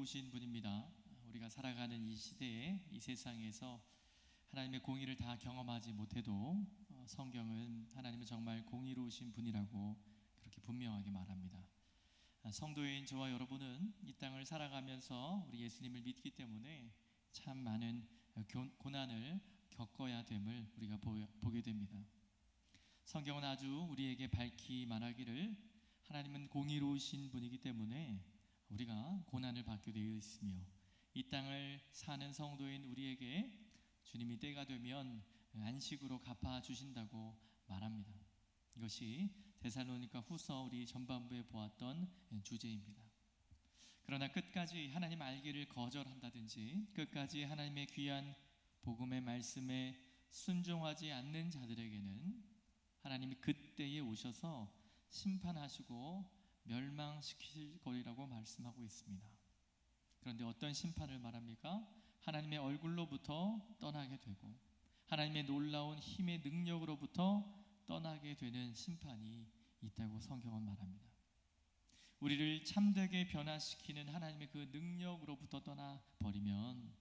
공의로우신 분입니다. 우리가 살아가는 이 시대에, 이 세상에서 하나님의 공의를 다 경험하지 못해도 성경은 하나님은 정말 공의로우신 분이라고 그렇게 분명하게 말합니다. 성도인 저와 여러분은 이 땅을 살아가면서 우리 예수님을 믿기 때문에 참 많은 고난을 겪어야 됨을 우리가 보게 됩니다. 성경은 아주 우리에게 밝히 말하기를 하나님은 공의로우신 분이기 때문에 우리가 고난을 받게 되어 있으며, 이 땅을 사는 성도인 우리에게 주님이 때가 되면 안식으로 갚아주신다고 말합니다. 이것이 데살로니가 후서 우리 전반부에 보았던 주제입니다. 그러나 끝까지 하나님 알기를 거절한다든지 끝까지 하나님의 귀한 복음의 말씀에 순종하지 않는 자들에게는 하나님이 그때에 오셔서 심판하시고 멸망시킬 거리라고 말씀하고 있습니다. 그런데 어떤 심판을 말합니까? 하나님의 얼굴로부터 떠나게 되고 하나님의 놀라운 힘의 능력으로부터 떠나게 되는 심판이 있다고 성경은 말합니다. 우리를 참되게 변화시키는 하나님의 그 능력으로부터 떠나버리면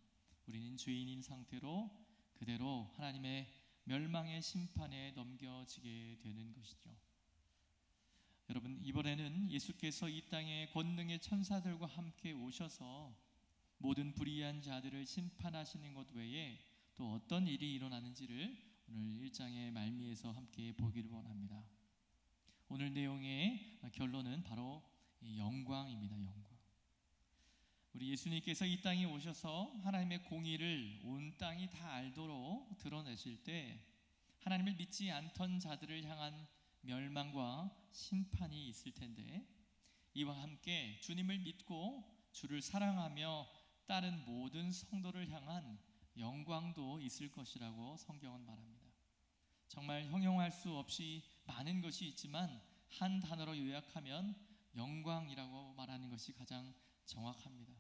우리는 죄인인 상태로 그대로 하나님의 멸망의 심판에 넘겨지게 되는 것이죠. 여러분, 이번에는 예수께서 이 땅에 권능의 천사들과 함께 오셔서 모든 불의한 자들을 심판하시는 것 외에 또 어떤 일이 일어나는지를 오늘 1장의 말미에서 함께 보기를 원합니다. 오늘 내용의 결론은 바로 영광입니다. 영광. 우리 예수님께서 이 땅에 오셔서 하나님의 공의를 온 땅이 다 알도록 드러내실 때 하나님을 믿지 않던 자들을 향한 멸망과 심판이 있을 텐데, 이와 함께 주님을 믿고 주를 사랑하며 따른 모든 성도를 향한 영광도 있을 것이라고 성경은 말합니다. 정말 형용할 수 없이 많은 것이 있지만 한 단어로 요약하면 영광이라고 말하는 것이 가장 정확합니다.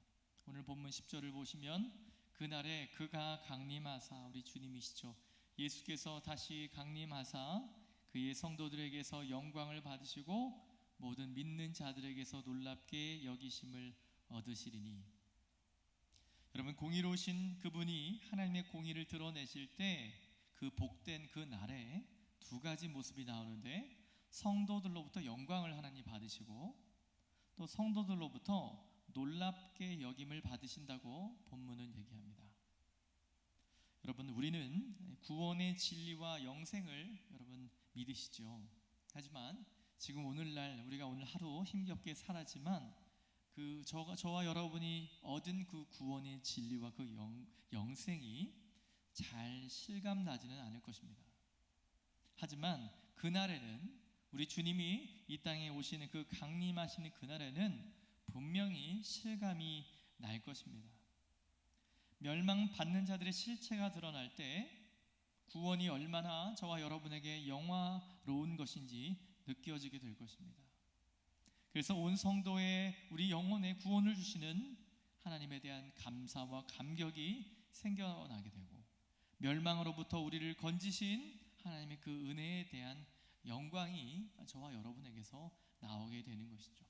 오늘 본문 10절을 보시면 그날에 그가 강림하사, 우리 주님이시죠, 예수께서 다시 강림하사 그의 성도들에게서 영광을 받으시고 모든 믿는 자들에게서 놀랍게 여기심을 얻으시리니. 여러분, 공의로우신 그분이 하나님의 공의를 드러내실 때 그 복된 그 날에 두 가지 모습이 나오는데, 성도들로부터 영광을 하나님 받으시고 또 성도들로부터 놀랍게 여김을 받으신다고 본문은 얘기합니다. 여러분, 우리는 구원의 진리와 영생을 여러분 믿으시죠. 하지만 지금 오늘날 우리가 오늘 하루 힘겹게 살았지만 저와 여러분이 얻은 그 구원의 진리와 그 영생이 잘 실감나지는 않을 것입니다. 하지만 그날에는, 우리 주님이 이 땅에 오시는 그 강림하시는 그날에는 분명히 실감이 날 것입니다. 멸망받는 자들의 실체가 드러날 때 구원이 얼마나 저와 여러분에게 영화로운 것인지 느껴지게 될 것입니다. 그래서 온 성도의 우리 영혼에 구원을 주시는 하나님에 대한 감사와 감격이 생겨나게 되고, 멸망으로부터 우리를 건지신 하나님의 그 은혜에 대한 영광이 저와 여러분에게서 나오게 되는 것이죠.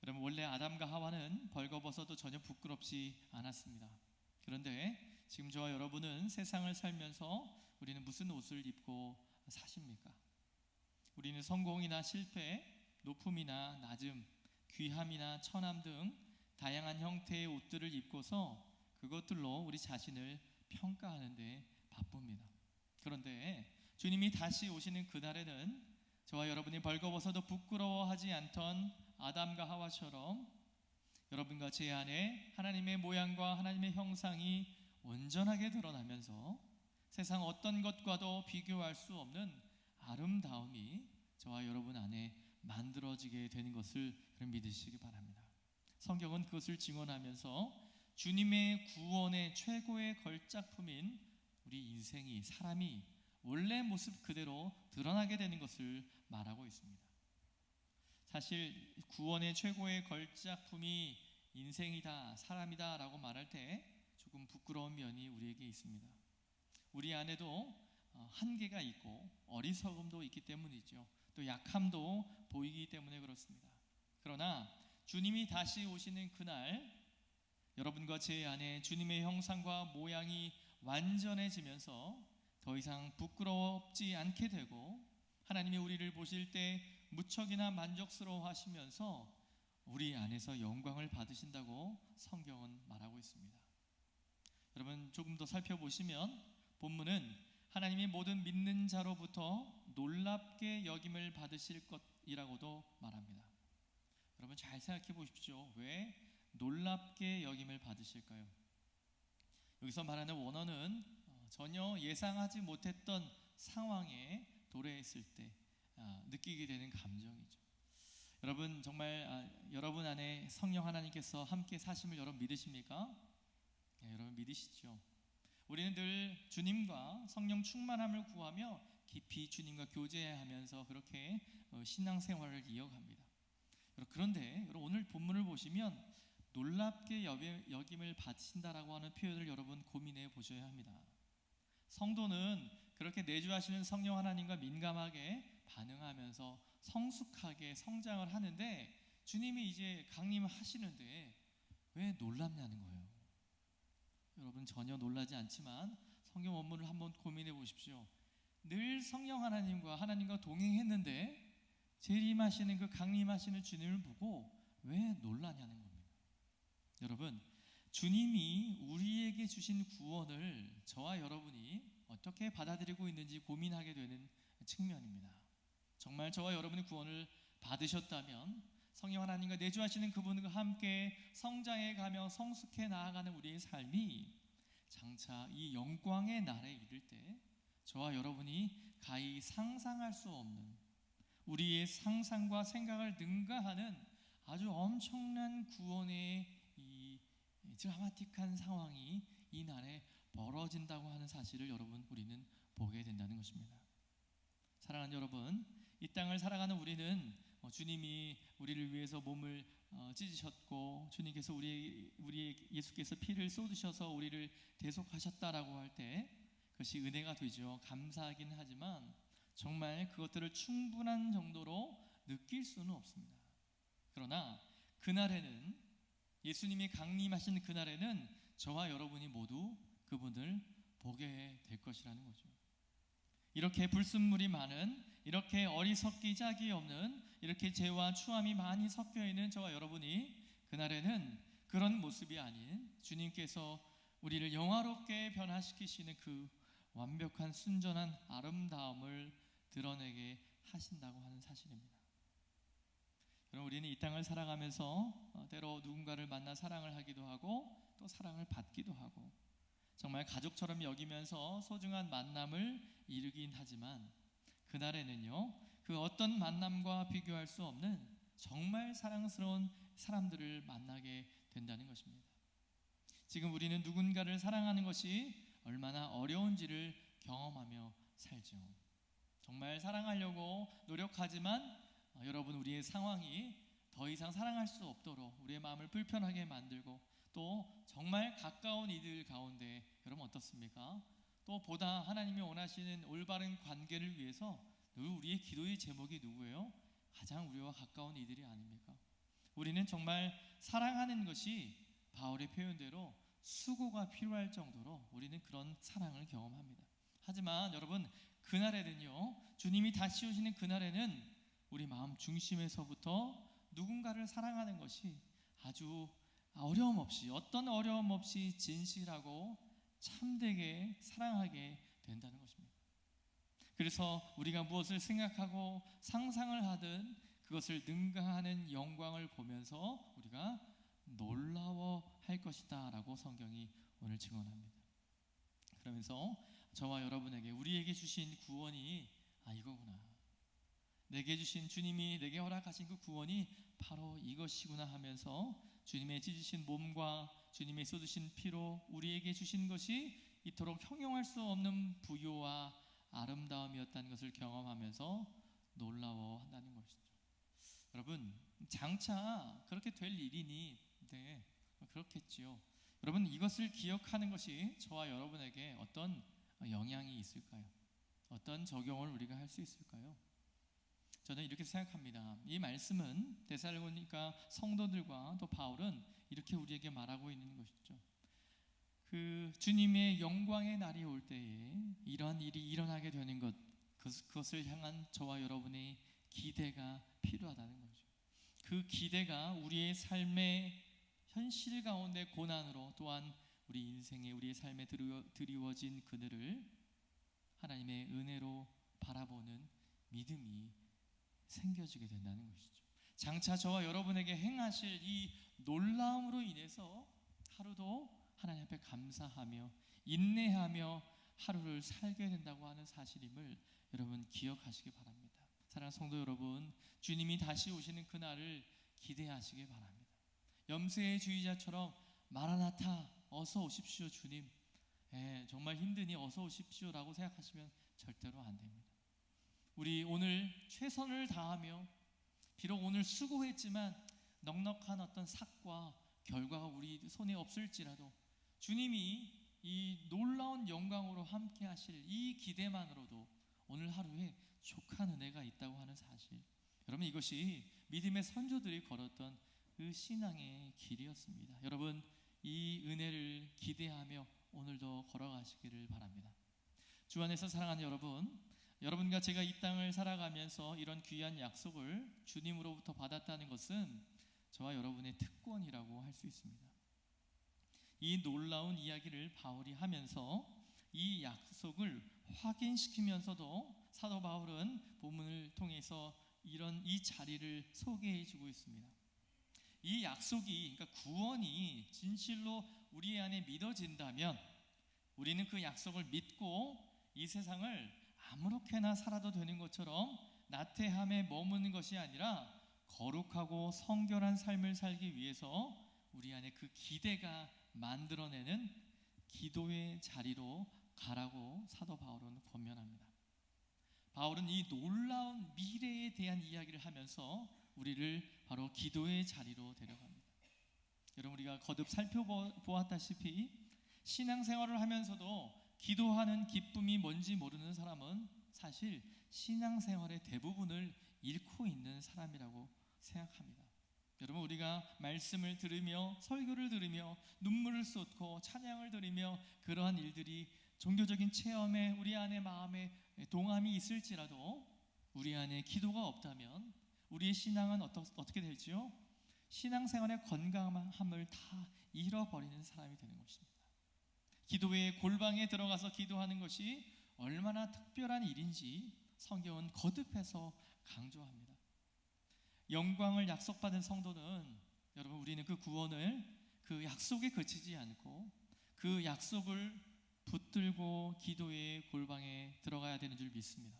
여러분, 원래 아담과 하와는 벌거벗어도 전혀 부끄럽지 않았습니다. 그런데 지금 저와 여러분은 세상을 살면서 우리는 무슨 옷을 입고 사십니까? 우리는 성공이나 실패, 높음이나 낮음, 귀함이나 천함 등 다양한 형태의 옷들을 입고서 그것들로 우리 자신을 평가하는 데 바쁩니다. 그런데 주님이 다시 오시는 그날에는 저와 여러분이 벌거벗어도 부끄러워하지 않던 아담과 하와처럼 여러분과 제 안에 하나님의 모양과 하나님의 형상이 온전하게 드러나면서 세상 어떤 것과도 비교할 수 없는 아름다움이 저와 여러분 안에 만들어지게 되는 것을 믿으시기 바랍니다. 성경은 그것을 증언하면서 주님의 구원의 최고의 걸작품인 우리 인생이, 사람이 원래 모습 그대로 드러나게 되는 것을 말하고 있습니다. 사실 구원의 최고의 걸작품이 인생이다, 사람이다 라고 말할 때 조금 부끄러운 면이 우리에게 있습니다. 우리 안에도 한계가 있고 어리석음도 있기 때문이죠. 또 약함도 보이기 때문에 그렇습니다. 그러나 주님이 다시 오시는 그날 여러분과 제 안에 주님의 형상과 모양이 완전해지면서 더 이상 부끄럽지 않게 되고, 하나님이 우리를 보실 때 무척이나 만족스러워 하시면서 우리 안에서 영광을 받으신다고 성경은 말하고 있습니다. 여러분, 조금 더 살펴보시면 본문은 하나님이 모든 믿는 자로부터 놀랍게 여김을 받으실 것이라고도 말합니다. 여러분, 잘 생각해 보십시오. 왜 놀랍게 여김을 받으실까요? 여기서 말하는 원어는 전혀 예상하지 못했던 상황에 도래했을 때 느끼게 되는 감정이죠. 여러분, 정말 여러분 안에 성령 하나님께서 함께 사심을 여러분 믿으십니까? 네, 여러분 믿으시죠? 우리는 늘 주님과 성령 충만함을 구하며 깊이 주님과 교제하면서 그렇게 신앙생활을 이어갑니다. 그런데 여러분, 오늘 본문을 보시면 놀랍게 여김을 받으신다라고 하는 표현을 여러분 고민해 보셔야 합니다. 성도는 그렇게 내주하시는 성령 하나님과 민감하게 반응하면서 성숙하게 성장을 하는데, 주님이 이제 강림하시는데 왜 놀랍냐는 거예요. 여러분, 전혀 놀라지 않지만 성경 원문을 한번 고민해 보십시오. 늘 성령 하나님과 동행했는데 재림하시는 그 강림하시는 주님을 보고 왜 놀라냐는 겁니다. 여러분, 주님이 우리에게 주신 구원을 저와 여러분이 어떻게 받아들이고 있는지 고민하게 되는 측면입니다. 정말 저와 여러분이 구원을 받으셨다면 성령 하나님과 내주하시는 그분과 함께 성장해 가며 성숙해 나아가는 우리의 삶이 장차 이 영광의 날에 이를 때 저와 여러분이 가히 상상할 수 없는, 우리의 상상과 생각을 능가하는 아주 엄청난 구원의 이 드라마틱한 상황이 이 날에 벌어진다고 하는 사실을 여러분, 우리는 보게 된다는 것입니다. 사랑하는 여러분, 이 땅을 살아가는 우리는 주님이 우리를 위해서 몸을 찢으셨고, 주님께서 우리 예수께서 피를 쏟으셔서 우리를 대속하셨다라고 할 때 그것이 은혜가 되죠. 감사하긴 하지만 정말 그것들을 충분한 정도로 느낄 수는 없습니다. 그러나 그날에는, 예수님이 강림하신 그날에는 저와 여러분이 모두 그분을 보게 될 것이라는 거죠. 이렇게 불순물이 많은, 이렇게 어리석기 짝이 없는, 이렇게 죄와 추함이 많이 섞여 있는 저와 여러분이 그날에는 그런 모습이 아닌 주님께서 우리를 영화롭게 변화시키시는 그 완벽한 순전한 아름다움을 드러내게 하신다고 하는 사실입니다. 그럼 우리는 이 땅을 살아가면서 때로 누군가를 만나 사랑을 하기도 하고 또 사랑을 받기도 하고, 정말 가족처럼 여기면서 소중한 만남을 이루긴 하지만 그날에는요, 그 어떤 만남과 비교할 수 없는 정말 사랑스러운 사람들을 만나게 된다는 것입니다. 지금 우리는 누군가를 사랑하는 것이 얼마나 어려운지를 경험하며 살죠. 정말 사랑하려고 노력하지만 여러분, 우리의 상황이 더 이상 사랑할 수 없도록 우리의 마음을 불편하게 만들고, 또 정말 가까운 이들 가운데 여러분 어떻습니까? 또 보다 하나님이 원하시는 올바른 관계를 위해서 늘 우리의 기도의 제목이 누구예요? 가장 우리와 가까운 이들이 아닙니까? 우리는 정말 사랑하는 것이 바울의 표현대로 수고가 필요할 정도로 우리는 그런 사랑을 경험합니다. 하지만 여러분, 그날에는요, 주님이 다시 오시는 그날에는 우리 마음 중심에서부터 누군가를 사랑하는 것이 아주 어려움 없이, 어떤 어려움 없이 진실하고 참되게 사랑하게 된다는 것입니다. 그래서 우리가 무엇을 생각하고 상상을 하든 그것을 능가하는 영광을 보면서 우리가 놀라워할 것이다 라고 성경이 오늘 증언합니다. 그러면서 저와 여러분에게, 우리에게 주신 구원이 이거구나, 내게 주신, 주님이 내게 허락하신 그 구원이 바로 이것이구나 하면서 주님의 찢으신 몸과 주님의 쏟으신 피로 우리에게 주신 것이 이토록 형용할 수 없는 부요와 아름다움이었다는 것을 경험하면서 놀라워한다는 것이죠. 여러분, 장차 그렇게 될 일이니, 네, 그렇겠지요. 여러분, 이것을 기억하는 것이 저와 여러분에게 어떤 영향이 있을까요? 어떤 적용을 우리가 할 수 있을까요? 저는 이렇게 생각합니다. 이 말씀은 데살로니가 성도들과 또 바울은 이렇게 우리에게 말하고 있는 것이죠. 그 주님의 영광의 날이 올 때에 이러한 일이 일어나게 되는 것, 그것을 향한 저와 여러분의 기대가 필요하다는 거죠. 그 기대가 우리의 삶의 현실 가운데 고난으로, 또한 우리 인생에, 우리의 삶에 드리워진 그늘을 하나님의 은혜로 바라보는 믿음이 생겨지게 된다는 것이죠. 장차 저와 여러분에게 행하실 이 놀라움으로 인해서 하루도 하나님 앞에 감사하며 인내하며 하루를 살게 된다고 하는 사실임을 여러분 기억하시기 바랍니다. 사랑하는 성도 여러분, 주님이 다시 오시는 그날을 기대하시기 바랍니다. 염세의 주의자처럼 마라나타, 어서 오십시오 주님, 정말 힘드니 어서 오십시오라고 생각하시면 절대로 안 됩니다. 우리 오늘 최선을 다하며 비록 오늘 수고했지만 넉넉한 어떤 삭과 결과가 우리 손에 없을지라도 주님이 이 놀라운 영광으로 함께 하실 이 기대만으로도 오늘 하루에 족한 은혜가 있다고 하는 사실, 여러분 이것이 믿음의 선조들이 걸었던 그 신앙의 길이었습니다. 여러분 이 은혜를 기대하며 오늘도 걸어가시기를 바랍니다. 주 안에서 사랑하는 여러분, 여러분과 제가 이 땅을 살아가면서 이런 귀한 약속을 주님으로부터 받았다는 것은 저와 여러분의 특권이라고 할 수 있습니다. 이 놀라운 이야기를 바울이 하면서 이 약속을 확인시키면서도 사도 바울은 본문을 통해서 이 자리를 소개해 주고 있습니다. 이 약속이, 그러니까 구원이 진실로 우리 안에 믿어진다면 우리는 그 약속을 믿고 이 세상을 아무렇게나 살아도 되는 것처럼 나태함에 머무는 것이 아니라 거룩하고 성결한 삶을 살기 위해서 우리 안에 그 기대가 만들어내는 기도의 자리로 가라고 사도 바울은 권면합니다. 바울은 이 놀라운 미래에 대한 이야기를 하면서 우리를 바로 기도의 자리로 데려갑니다. 여러분 우리가 거듭 살펴보았다시피 신앙생활을 하면서도 기도하는 기쁨이 뭔지 모르는 사람은 사실 신앙생활의 대부분을 잃고 있는 사람이라고 생각합니다. 여러분 우리가 말씀을 들으며 설교를 들으며 눈물을 쏟고 찬양을 드리며 그러한 일들이 종교적인 체험에 우리 안에 마음에 동함이 있을지라도 우리 안에 기도가 없다면 우리의 신앙은 어떻게 될지요? 신앙생활의 건강함을 다 잃어버리는 사람이 되는 것입니다. 기도의 골방에 들어가서 기도하는 것이 얼마나 특별한 일인지 성경은 거듭해서 강조합니다. 영광을 약속받은 성도는, 여러분 우리는 그 구원을 그 약속에 그치지 않고 그 약속을 붙들고 기도의 골방에 들어가야 되는 줄 믿습니다.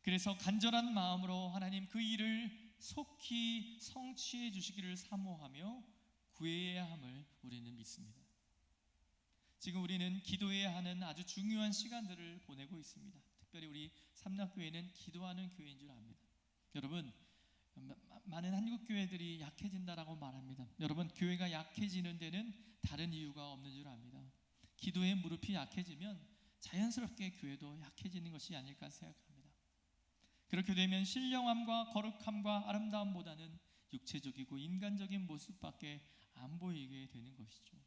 그래서 간절한 마음으로 하나님 그 일을 속히 성취해 주시기를 사모하며 구해야 함을 우리는 믿습니다. 지금 우리는 기도해야 하는 아주 중요한 시간들을 보내고 있습니다. 특별히 우리 삼락교회는 기도하는 교회인 줄 압니다. 여러분 많은 한국 교회들이 약해진다라고 말합니다. 여러분 교회가 약해지는 데는 다른 이유가 없는 줄 압니다. 기도의 무릎이 약해지면 자연스럽게 교회도 약해지는 것이 아닐까 생각합니다. 그렇게 되면 신령함과 거룩함과 아름다움보다는 육체적이고 인간적인 모습밖에 안 보이게 되는 것이죠.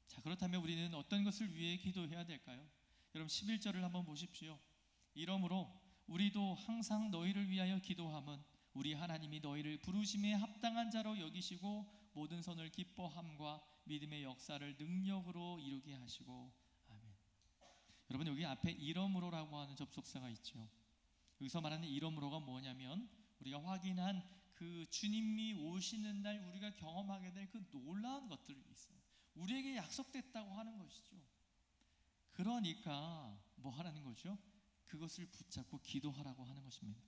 자, 그렇다면 우리는 어떤 것을 위해 기도해야 될까요? 여러분 11절을 한번 보십시오. 이러므로 우리도 항상 너희를 위하여 기도함은 우리 하나님이 너희를 부르심에 합당한 자로 여기시고 모든 선을 기뻐함과 믿음의 역사를 능력으로 이루게 하시고. 아멘. 여러분 여기 앞에 이러므로라고 하는 접속사가 있죠. 여기서 말하는 이러므로가 뭐냐면 우리가 확인한 그 주님이 오시는 날 우리가 경험하게 될 그 놀라운 것들이 있어요. 우리에게 약속됐다고 하는 것이죠. 그러니까 뭐 하라는 거죠? 그것을 붙잡고 기도하라고 하는 것입니다.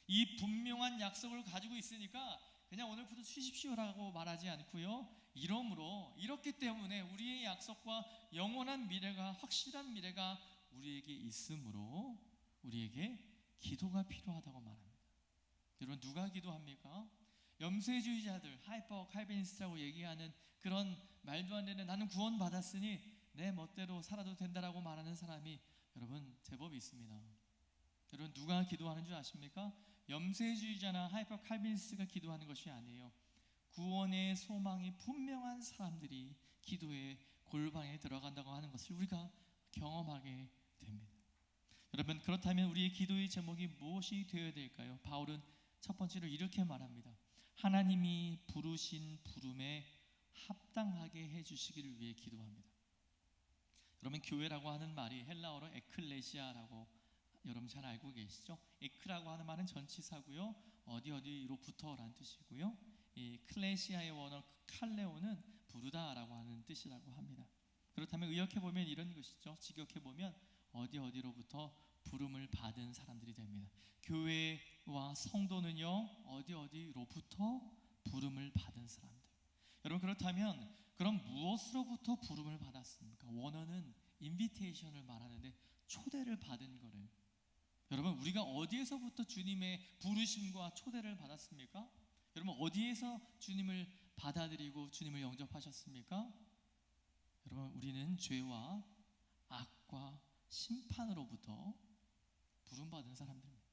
이 분명한 약속을 가지고 있으니까 그냥 오늘부터 쉬십시오라고 말하지 않고요. 이러므로, 이렇기 때문에 우리의 약속과 영원한 미래가, 확실한 미래가 우리에게 있으므로 우리에게 기도가 필요하다고 말합니다. 여러분 누가 기도합니까? 염세주의자들, 하이퍼 칼빈니스트라고 얘기하는 그런 말도 안 되는 나는 구원받았으니 내 멋대로 살아도 된다라고 말하는 사람이 여러분 제법 있습니다. 여러분 누가 기도하는 줄 아십니까? 염세주의자나 하이퍼 칼빈니스트가 기도하는 것이 아니에요. 구원의 소망이 분명한 사람들이 기도의 골방에 들어간다고 하는 것을 우리가 경험하게 됩니다. 여러분, 그렇다면 우리의 기도의 제목이 무엇이 되어야 될까요? 바울은 첫 번째로 이렇게 말합니다. 하나님이 부르신 부름에 합당하게 해주시기를 위해 기도합니다. 여러분, 교회라고 하는 말이 헬라어로 에클레시아라고 여러분 잘 알고 계시죠? 에크라고 하는 말은 전치사고요, 어디로부터라는 뜻이고요, 이 클레시아의 원어 칼레오는 부르다라고 하는 뜻이라고 합니다. 그렇다면 의역해보면 이런 것이죠. 직역해보면 어디로부터 부름을 받은 사람들이 됩니다. 교회와 성도는요, 어디로부터 부름을 받은 사람들. 여러분, 그렇다면 그럼 무엇으로부터 부름을 받았습니까? 원어는 인비테이션을 말하는데 초대를 받은 거를. 여러분, 우리가 어디에서부터 주님의 부르심과 초대를 받았습니까? 여러분, 어디에서 주님을 받아들이고 주님을 영접하셨습니까? 여러분, 우리는 죄와 악과 심판으로부터 부름받은 사람들입니다.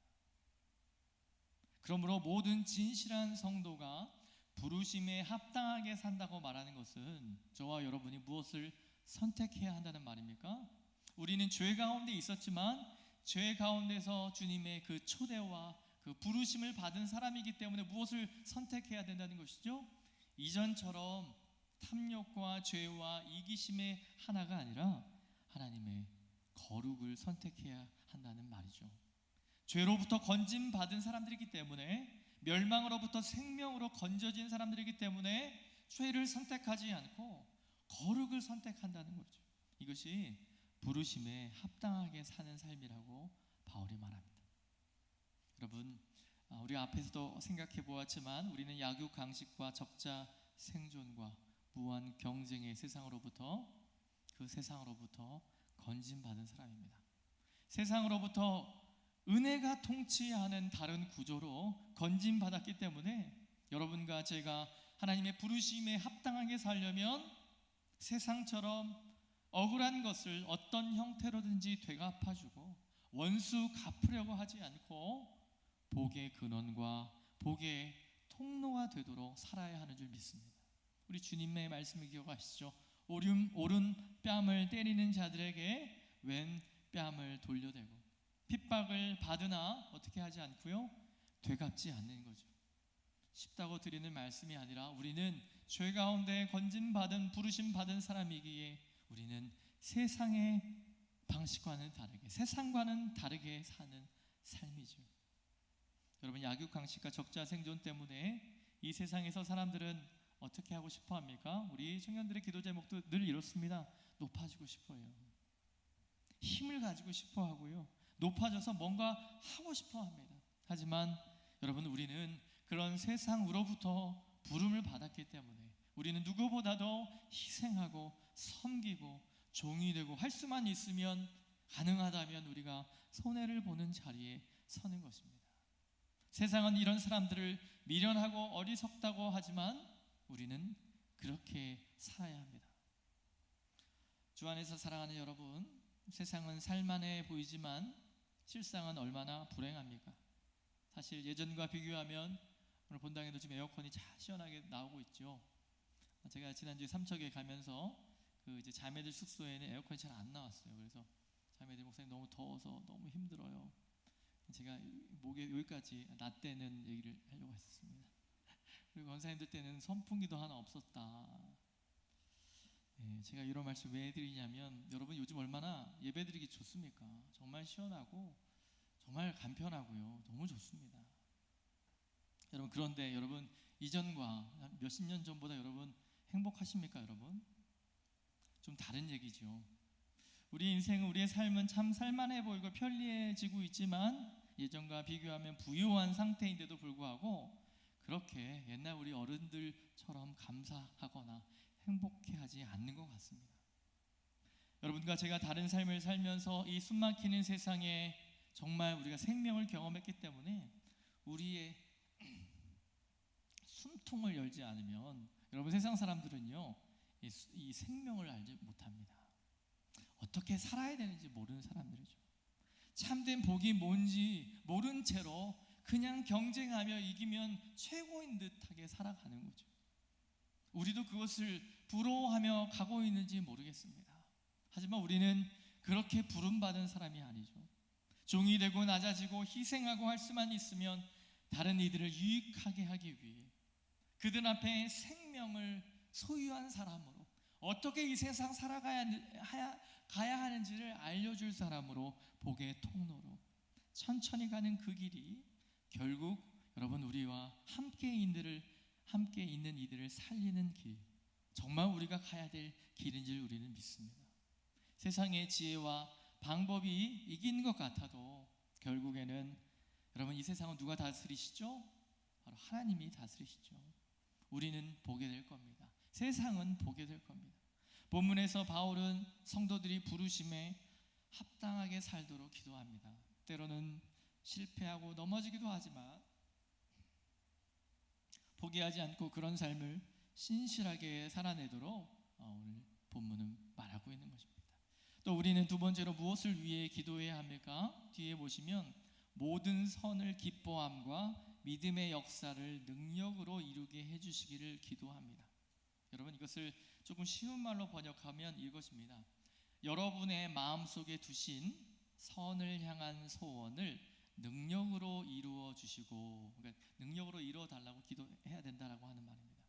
그러므로 모든 진실한 성도가 부르심에 합당하게 산다고 말하는 것은 저와 여러분이 무엇을 선택해야 한다는 말입니까? 우리는 죄 가운데 있었지만 죄 가운데서 주님의 그 초대와 그 부르심을 받은 사람이기 때문에 무엇을 선택해야 된다는 것이죠? 이전처럼 탐욕과 죄와 이기심의 하나가 아니라 하나님의 거룩을 선택해야 한다는 말이죠. 죄로부터 건짐받은 사람들이기 때문에, 멸망으로부터 생명으로 건져진 사람들이기 때문에 죄를 선택하지 않고 거룩을 선택한다는 거죠. 이것이 부르심에 합당하게 사는 삶이라고 바울이 말합니다. 여러분, 우리가 앞에서도 생각해 보았지만 우리는 약육 강식과 적자 생존과 무한 경쟁의 세상으로부터 건진받은 사람입니다. 세상으로부터 은혜가 통치하는 다른 구조로 건진받았기 때문에 여러분과 제가 하나님의 부르심에 합당하게 살려면 세상처럼 억울한 것을 어떤 형태로든지 되갚아주고 원수 갚으려고 하지 않고 복의 근원과 복의 통로가 되도록 살아야 하는 줄 믿습니다. 우리 주님의 말씀을 기억하시죠? 오른 뺨을 때리는 자들에게 왼 뺨을 돌려대고 핍박을 받으나 어떻게 하지 않고요, 되갚지 않는 거죠. 쉽다고 드리는 말씀이 아니라 우리는 죄 가운데 건진받은 부르심 받은 사람이기에 우리는 세상의 방식과는 다르게, 세상과는 다르게 사는 삶이죠. 여러분, 약육 강식과 적자 생존 때문에 이 세상에서 사람들은 어떻게 하고 싶어 합니까? 우리 청년들의 기도 제목도 늘 이렇습니다. 높아지고 싶어요. 힘을 가지고 싶어 하고요, 높아져서 뭔가 하고 싶어 합니다. 하지만 여러분, 우리는 그런 세상으로부터 부름을 받았기 때문에 우리는 누구보다도 희생하고 섬기고 종이 되고 할 수만 있으면, 가능하다면 우리가 손해를 보는 자리에 서는 것입니다. 세상은 이런 사람들을 미련하고 어리석다고 하지만 우리는 그렇게 살아야 합니다. 주 안에서 사랑하는 여러분, 세상은 살만해 보이지만 실상은 얼마나 불행합니까? 사실 예전과 비교하면 오늘 본당에도 지금 에어컨이 잘 시원하게 나오고 있죠. 제가 지난주에 삼척에 가면서 이제 자매들 숙소에는 에어컨이 잘 안 나왔어요. 그래서 자매들 목사님 너무 더워서 너무 힘들어요. 제가 목에 여기까지 낮대는 얘기를 하려고 했었습니다. 그리고 권사님들 때는 선풍기도 하나 없었다. 제가 이런 말씀 왜 드리냐면, 여러분 요즘 얼마나 예배드리기 좋습니까? 정말 시원하고 정말 간편하고요, 너무 좋습니다. 여러분, 그런데 여러분, 이전과 몇십 년 전보다 여러분 행복하십니까? 여러분, 좀 다른 얘기죠. 우리 인생은, 우리의 삶은 참 살만해 보이고 편리해지고 있지만 예전과 비교하면 부유한 상태인데도 불구하고 그렇게 옛날 우리 어른들처럼 감사하거나 행복해하지 않는 것 같습니다. 여러분과 제가 다른 삶을 살면서 이 숨막히는 세상에 정말 우리가 생명을 경험했기 때문에 우리의 숨통을 열지 않으면 여러분, 세상 사람들은요 이 생명을 알지 못합니다. 어떻게 살아야 되는지 모르는 사람들이죠. 참된 복이 뭔지 모른 채로 그냥 경쟁하며 이기면 최고인 듯하게 살아가는 거죠. 우리도 그것을 부러워하며 가고 있는지 모르겠습니다. 하지만 우리는 그렇게 부름받은 사람이 아니죠. 종이 되고 낮아지고 희생하고 할 수만 있으면 다른 이들을 유익하게 하기 위해 그들 앞에 생명을 소유한 사람으로, 어떻게 이 세상 가야 하는지를 알려줄 사람으로, 복의 통로로 천천히 가는 그 길이 결국 여러분 우리와 함께 있는 이들을 살리는 길, 정말 우리가 가야 될 길인 줄 우리는 믿습니다. 세상의 지혜와 방법이 이긴 것 같아도 결국에는 여러분 이 세상은 누가 다스리시죠? 바로 하나님이 다스리시죠. 우리는 보게 될 겁니다. 세상은 보게 될 겁니다. 본문에서 바울은 성도들이 부르심에 합당하게 살도록 기도합니다. 때로는 실패하고 넘어지기도 하지만 포기하지 않고 그런 삶을 신실하게 살아내도록 오늘 본문은 말하고 있는 것입니다. 또 우리는 두 번째로 무엇을 위해 기도해야 합니까? 뒤에 보시면 모든 선을 기뻐함과 믿음의 역사를 능력으로 이루게 해주시기를 기도합니다. 여러분 이것을 조금 쉬운 말로 번역하면 이것입니다. 여러분의 마음속에 두신 선을 향한 소원을 능력으로 이루어 주시고, 그러니까 능력으로 이루어 달라고 기도해야 된다라고 하는 말입니다.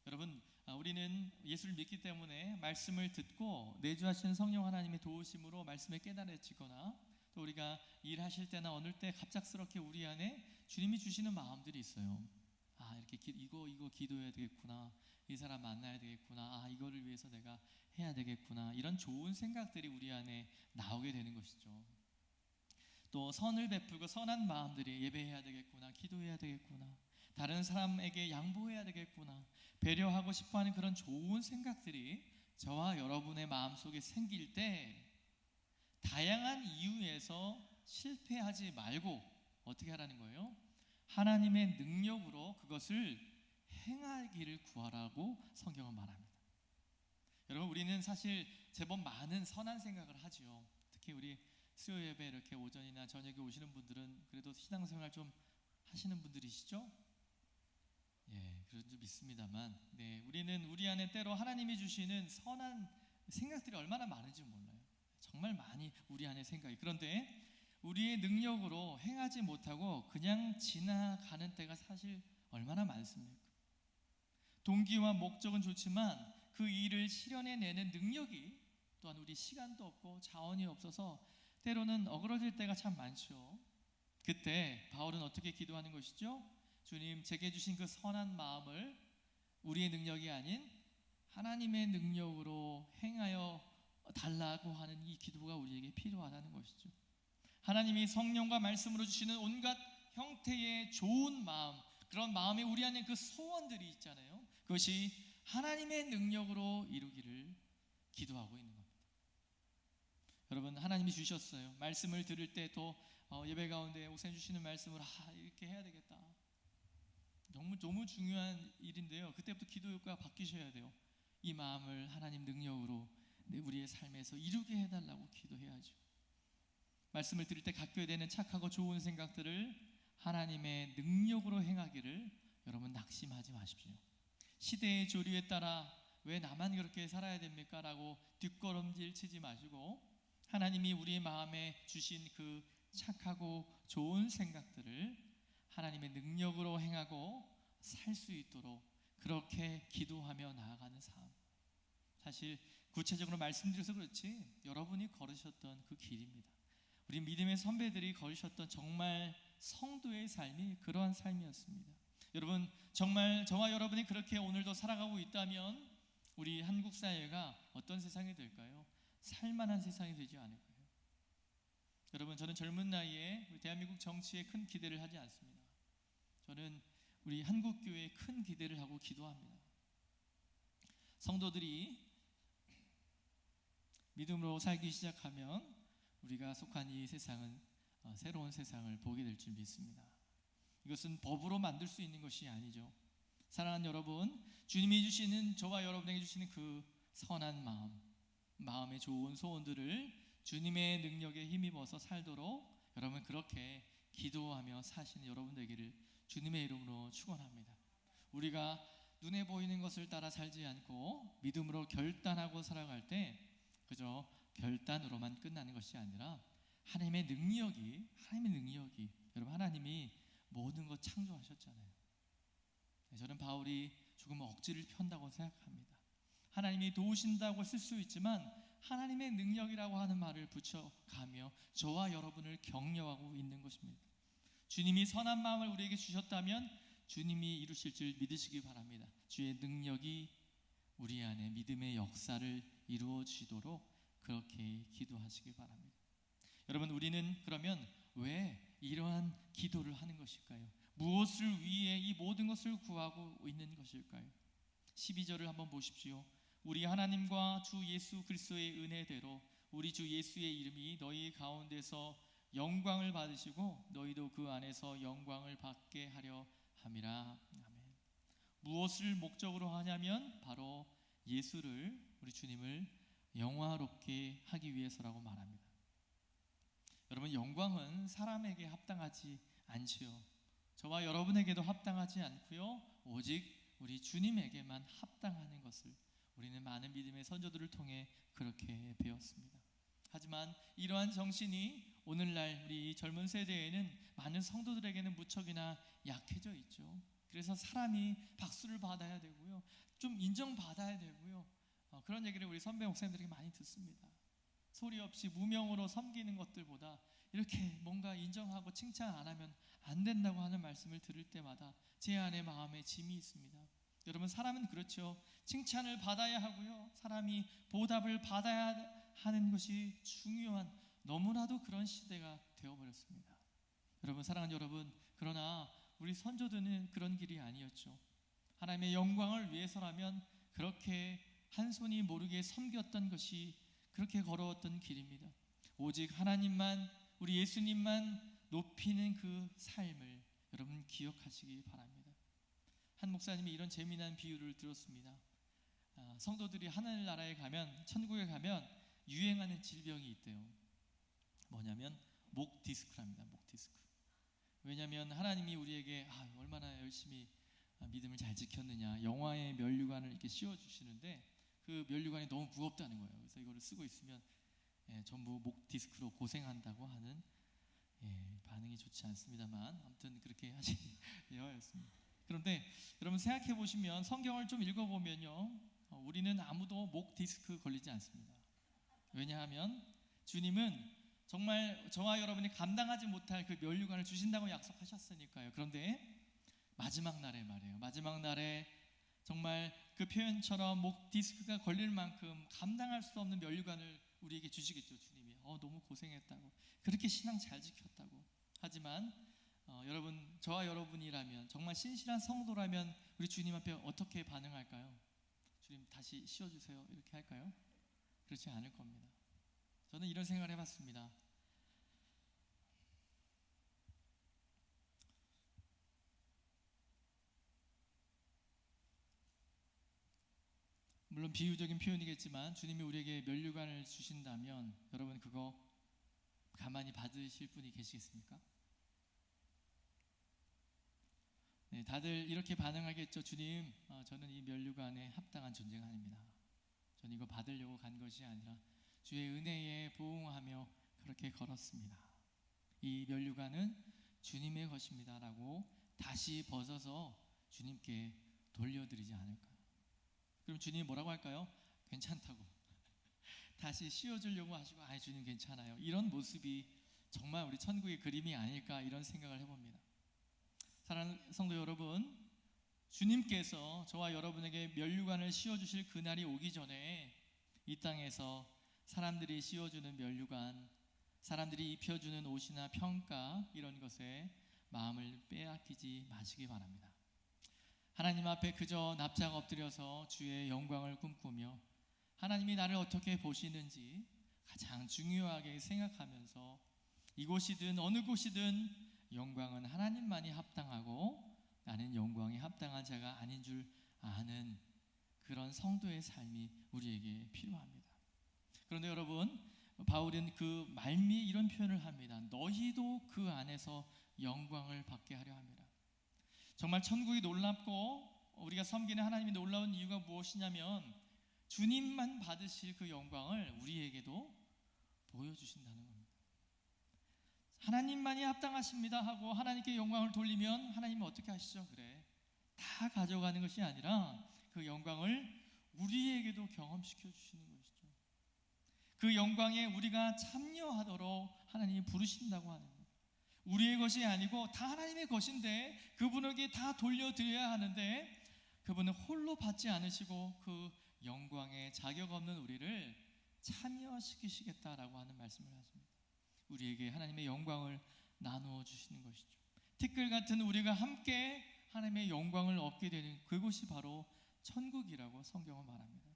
여러분 우리는 예수를 믿기 때문에 말씀을 듣고 내주하신 성령 하나님의 도우심으로 말씀에 깨달아지거나, 또 우리가 일하실 때나 어느 때 갑작스럽게 우리 안에 주님이 주시는 마음들이 있어요. 아 이렇게 이거 기도해야 되겠구나, 이 사람 만나야 되겠구나, 아 이거를 위해서 내가 해야 되겠구나, 이런 좋은 생각들이 우리 안에 나오게 되는 것이죠. 또 선을 베풀고 선한 마음들이 예배해야 되겠구나, 기도해야 되겠구나, 다른 사람에게 양보해야 되겠구나, 배려하고 싶어하는 그런 좋은 생각들이 저와 여러분의 마음속에 생길 때 다양한 이유에서 실패하지 말고 어떻게 하라는 거예요? 하나님의 능력으로 그것을 행하기를 구하라고 성경은 말합니다. 여러분 우리는 사실 제법 많은 선한 생각을 하죠. 특히 우리 수요 예배 이렇게 오전이나 저녁에 오시는 분들은 그래도 신앙생활 좀 하시는 분들이시죠? 예, 그런 줄 믿습니다만, 네, 우리는 우리 안에 때로 하나님이 주시는 선한 생각들이 얼마나 많은지 몰라요. 정말 많이 우리 안에 생각이. 그런데 우리의 능력으로 행하지 못하고 그냥 지나가는 때가 사실 얼마나 많습니까? 동기와 목적은 좋지만 그 일을 실현해내는 능력이, 또한 우리 시간도 없고 자원이 없어서 때로는 어그러질 때가 참 많죠. 그때 바울은 어떻게 기도하는 것이죠? 주님, 제게 주신 그 선한 마음을 우리의 능력이 아닌 하나님의 능력으로 행하여 달라고 하는 이 기도가 우리에게 필요하다는 것이죠. 하나님이 성령과 말씀으로 주시는 온갖 형태의 좋은 마음, 그런 마음에 우리 안에 그 소원들이 있잖아요. 그것이 하나님의 능력으로 이루기를 기도하고 있는 겁니다. 여러분 하나님이 주셨어요. 말씀을 들을 때 또 예배 가운데 목사님 주시는 말씀을 이렇게 해야 되겠다. 너무 중요한 일인데요. 그때부터 기도 효과가 바뀌셔야 돼요. 이 마음을 하나님 능력으로 우리의 삶에서 이루게 해달라고 기도해야죠. 말씀을 들을 때 갖게 되는 착하고 좋은 생각들을 하나님의 능력으로 행하기를 여러분 낙심하지 마십시오. 시대의 조류에 따라 왜 나만 그렇게 살아야 됩니까? 라고 뒷걸음질 치지 마시고 하나님이 우리 마음에 주신 그 착하고 좋은 생각들을 하나님의 능력으로 행하고 살 수 있도록 그렇게 기도하며 나아가는 삶, 사실 구체적으로 말씀드려서 그렇지 여러분이 걸으셨던 그 길입니다. 우리 믿음의 선배들이 걸으셨던 정말 성도의 삶이 그러한 삶이었습니다. 여러분 정말 저와 여러분이 그렇게 오늘도 살아가고 있다면 우리 한국 사회가 어떤 세상이 될까요? 살만한 세상이 되지 않을까요? 여러분 저는 젊은 나이에 우리 대한민국 정치에 큰 기대를 하지 않습니다. 저는 우리 한국교회에 큰 기대를 하고 기도합니다. 성도들이 믿음으로 살기 시작하면 우리가 속한 이 세상은 새로운 세상을 보게 될 줄 믿습니다. 이것은 법으로 만들 수 있는 것이 아니죠. 사랑하는 여러분, 주님이 주시는, 저와 여러분에게 주시는 그 선한 마음의 좋은 소원들을 주님의 능력에 힘입어서 살도록 여러분 그렇게 기도하며 사시는 여러분 되기를 주님의 이름으로 축원합니다. 우리가 눈에 보이는 것을 따라 살지 않고 믿음으로 결단하고 살아갈 때 그저 결단으로만 끝나는 것이 아니라 하나님의 능력이 여러분, 하나님이 모든 것 창조하셨잖아요. 저는 바울이 조금 억지를 편다고 생각합니다. 하나님이 도우신다고 쓸 수 있지만 하나님의 능력이라고 하는 말을 붙여가며 저와 여러분을 격려하고 있는 것입니다. 주님이 선한 마음을 우리에게 주셨다면 주님이 이루실 줄 믿으시기 바랍니다. 주의 능력이 우리 안에 믿음의 역사를 이루어 주시도록 그렇게 기도하시기 바랍니다. 여러분, 우리는 그러면 왜 이러한 기도를 하는 것일까요? 무엇을 위해 이 모든 것을 구하고 있는 것일까요? 12절을 한번 보십시오. 우리 하나님과 주 예수 그리스도의 은혜대로 우리 주 예수의 이름이 너희 가운데서 영광을 받으시고 너희도 그 안에서 영광을 받게 하려 함이라. 아멘. 무엇을 목적으로 하냐면 바로 예수를, 우리 주님을 영화롭게 하기 위해서라고 말합니다. 여러분, 영광은 사람에게 합당하지 않지요. 저와 여러분에게도 합당하지 않고요. 오직 우리 주님에게만 합당하는 것을 우리는 많은 믿음의 선조들을 통해 그렇게 배웠습니다. 하지만 이러한 정신이 오늘날 우리 젊은 세대에는 많은 성도들에게는 무척이나 약해져 있죠. 그래서 사람이 박수를 받아야 되고요, 좀 인정받아야 되고요, 그런 얘기를 우리 선배 목사님들에게 많이 듣습니다. 소리 없이 무명으로 섬기는 것들보다 이렇게 뭔가 인정하고 칭찬 안 하면 안 된다고 하는 말씀을 들을 때마다 제 안에 마음에 짐이 있습니다. 여러분, 사람은 그렇죠. 칭찬을 받아야 하고요, 사람이 보답을 받아야 하는 것이 중요한, 너무나도 그런 시대가 되어버렸습니다. 여러분, 사랑하는 여러분, 그러나 우리 선조들은 그런 길이 아니었죠. 하나님의 영광을 위해서라면 그렇게 한 손이 모르게 섬겼던 것이 그렇게 걸어왔던 길입니다. 오직 하나님만, 우리 예수님만 높이는 그 삶을 여러분 기억하시기 바랍니다. 한 목사님이 이런 재미난 비유를 들었습니다. 성도들이 하늘나라에 가면, 천국에 가면 유행하는 질병이 있대요. 뭐냐면 목 디스크랍니다. 목 디스크. 왜냐하면 하나님이 우리에게 얼마나 열심히 믿음을 잘 지켰느냐, 영화의 면류관을 이렇게 씌워주시는데 그 면류관이 너무 무겁다는 거예요. 그래서 이거를 쓰고 있으면 전부 목 디스크로 고생한다고 하는, 반응이 좋지 않습니다만 아무튼 그렇게 하신 예화였습니다. 그런데 여러분, 생각해 보시면 성경을 좀 읽어보면요, 우리는 아무도 목 디스크 걸리지 않습니다. 왜냐하면 주님은 정말 저와 여러분이 감당하지 못할 그 면류관을 주신다고 약속하셨으니까요. 그런데 마지막 날에 말이에요, 마지막 날에 정말 그 표현처럼 목 디스크가 걸릴 만큼 감당할 수 없는 면류관을 우리에게 주시겠죠. 주님이 너무 고생했다고, 그렇게 신앙 잘 지켰다고. 하지만 여러분, 저와 여러분이라면, 정말 신실한 성도라면 우리 주님 앞에 어떻게 반응할까요? 주님 다시 씌워주세요 이렇게 할까요? 그렇지 않을 겁니다. 저는 이런 생각을 해봤습니다. 물론 비유적인 표현이겠지만 주님이 우리에게 면류관을 주신다면 여러분, 그거 가만히 받으실 분이 계시겠습니까? 네, 다들 이렇게 반응하겠죠. 주님, 저는 이 면류관에 합당한 존재가 아닙니다. 저는 이거 받으려고 간 것이 아니라 주의 은혜에 부응하며 그렇게 걸었습니다. 이 면류관은 주님의 것입니다 라고 다시 벗어서 주님께 돌려드리지 않을까요? 그럼 주님이 뭐라고 할까요? 괜찮다고 다시 씌워주려고 하시고, 주님 괜찮아요, 이런 모습이 정말 우리 천국의 그림이 아닐까, 이런 생각을 해봅니다. 사랑하는 성도 여러분, 주님께서 저와 여러분에게 면류관을 씌워주실 그날이 오기 전에 이 땅에서 사람들이 씌워주는 면류관, 사람들이 입혀주는 옷이나 평가, 이런 것에 마음을 빼앗기지 마시기 바랍니다. 하나님 앞에 그저 납작 엎드려서 주의 영광을 꿈꾸며 하나님이 나를 어떻게 보시는지 가장 중요하게 생각하면서 이곳이든 어느 곳이든 영광은 하나님만이 합당하고 나는 영광에 합당한 자가 아닌 줄 아는 그런 성도의 삶이 우리에게 필요합니다. 그런데 여러분, 바울은 그 말미에 이런 표현을 합니다. 너희도 그 안에서 영광을 받게 하려 합니다. 정말 천국이 놀랍고 우리가 섬기는 하나님이 놀라운 이유가 무엇이냐면 주님만 받으실 그 영광을 우리에게도 보여주신다는 겁니다. 하나님만이 합당하십니다 하고 하나님께 영광을 돌리면 하나님은 어떻게 하시죠? 그래, 다 가져가는 것이 아니라 그 영광을 우리에게도 경험시켜 주시는 것이죠. 그 영광에 우리가 참여하도록 하나님이 부르신다고 하는 거예요. 우리의 것이 아니고 다 하나님의 것인데 그분에게 다 돌려드려야 하는데 그분은 홀로 받지 않으시고 그 영광에 자격 없는 우리를 참여시키시겠다라고 하는 말씀을 하십니다. 우리에게 하나님의 영광을 나누어 주시는 것이죠. 티끌 같은 우리가 함께 하나님의 영광을 얻게 되는 그곳이 바로 천국이라고 성경은 말합니다.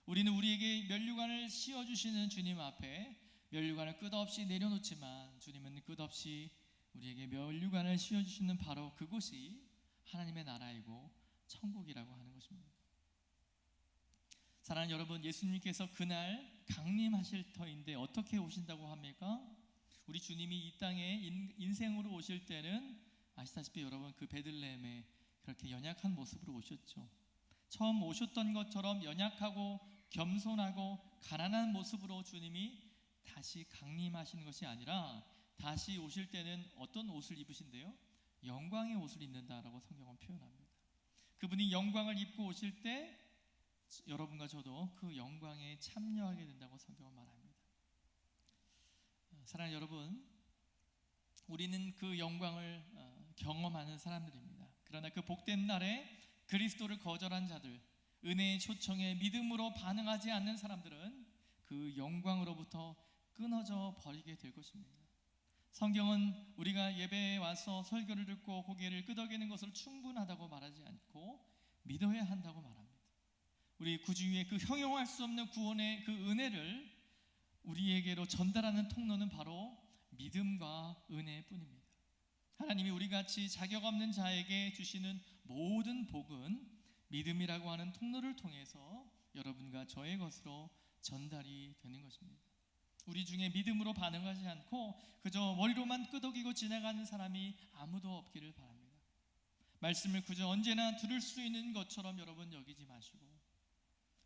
우리는 우리에게 면류관을 씌워주시는 주님 앞에 면류관을 끝없이 내려놓지만 주님은 끝없이 우리에게 면류관을 씌워주시는 바로 그곳이 하나님의 나라이고 천국이라고 하는 것입니다. 사랑하는 여러분, 예수님께서 그날 강림하실 터인데 어떻게 오신다고 합니까? 우리 주님이 이 땅에 인생으로 오실 때는 아시다시피 여러분 그 베들레헴에 그렇게 연약한 모습으로 오셨죠. 처음 오셨던 것처럼 연약하고 겸손하고 가난한 모습으로 주님이 다시 강림하시는 것이 아니라 다시 오실 때는 어떤 옷을 입으신대요? 영광의 옷을 입는다라고 성경은 표현합니다. 그분이 영광을 입고 오실 때 여러분과 저도 그 영광에 참여하게 된다고 성경은 말합니다. 사랑하는 여러분, 우리는 그 영광을 경험하는 사람들입니다. 그러나 그 복된 날에 그리스도를 거절한 자들, 은혜의 초청에 믿음으로 반응하지 않는 사람들은 그 영광으로부터 끊어져 버리게 될 것입니다. 성경은 우리가 예배에 와서 설교를 듣고 고개를 끄덕이는 것을 충분하다고 말하지 않고 믿어야 한다고 말합니다. 우리 구주 위에 그 형용할 수 없는 구원의 그 은혜를 우리에게로 전달하는 통로는 바로 믿음과 은혜뿐입니다. 하나님이 우리같이 자격 없는 자에게 주시는 모든 복은 믿음이라고 하는 통로를 통해서 여러분과 저의 것으로 전달이 되는 것입니다. 우리 중에 믿음으로 반응하지 않고 그저 머리로만 끄덕이고 지나가는 사람이 아무도 없기를 바랍니다. 말씀을 그저 언제나 들을 수 있는 것처럼 여러분 여기지 마시고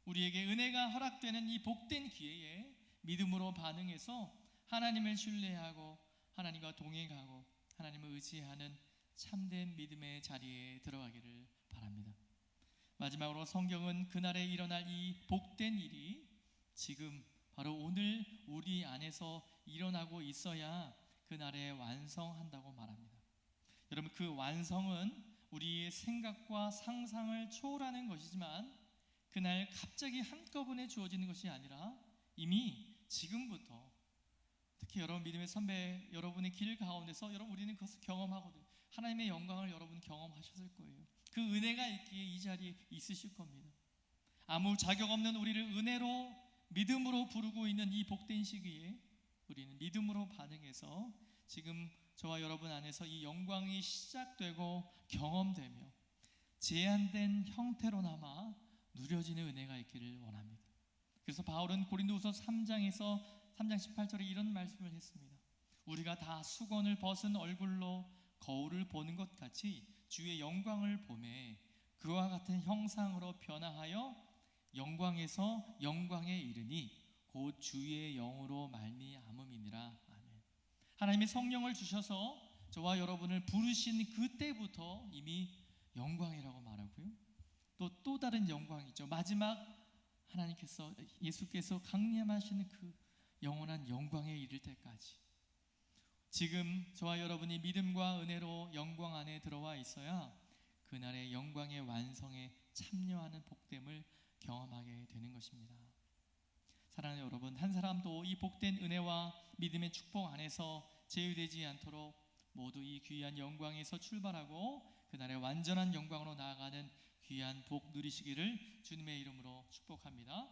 우리에게 은혜가 허락되는 이 복된 기회에 믿음으로 반응해서 하나님을 신뢰하고 하나님과 동행하고 하나님을 의지하는 참된 믿음의 자리에 들어가기를 바랍니다. 마지막으로 성경은 그날에 일어날 이 복된 일이 지금 바로 오늘 우리 안에서 일어나고 있어야 그날에 완성한다고 말합니다. 여러분, 그 완성은 우리의 생각과 상상을 초월하는 것이지만 그날 갑자기 한꺼번에 주어지는 것이 아니라 이미 지금부터 특히 여러분 믿음의 선배 여러분의 길 가운데서 여러분 우리는 그것을 경험하거든요. 하나님의 영광을 여러분 경험하셨을 거예요. 그 은혜가 있기에 이 자리에 있으실 겁니다. 아무 자격 없는 우리를 은혜로 믿음으로 부르고 있는 이 복된 시기에 우리는 믿음으로 반응해서 지금 저와 여러분 안에서 이 영광이 시작되고 경험되며 제한된 형태로나마 누려지는 은혜가 있기를 원합니다. 그래서 바울은 고린도후서 3장에서 3장 18절에 이런 말씀을 했습니다. 우리가 다 수건을 벗은 얼굴로 거울을 보는 것 같이 주의 영광을 보매 그와 같은 형상으로 변화하여 영광에서 영광에 이르니 곧 주의 영으로 말미암음이니라. 아멘. 하나님이 성령을 주셔서 저와 여러분을 부르신 그때부터 이미 영광이라고 말하고요. 또 다른 영광이죠. 마지막 하나님께서 예수께서 강림하시는 그 영원한 영광에 이를 때까지 지금 저와 여러분이 믿음과 은혜로 영광 안에 들어와 있어야 그날의 영광의 완성에 참여하는 복됨을 경험하게 되는 것입니다. 사랑하는 여러분, 한 사람도 이 복된 은혜와 믿음의 축복 안에서 제외되지 않도록 모두 이 귀한 영광에서 출발하고 그날의 완전한 영광으로 나아가는 귀한 복 누리시기를 주님의 이름으로 축복합니다.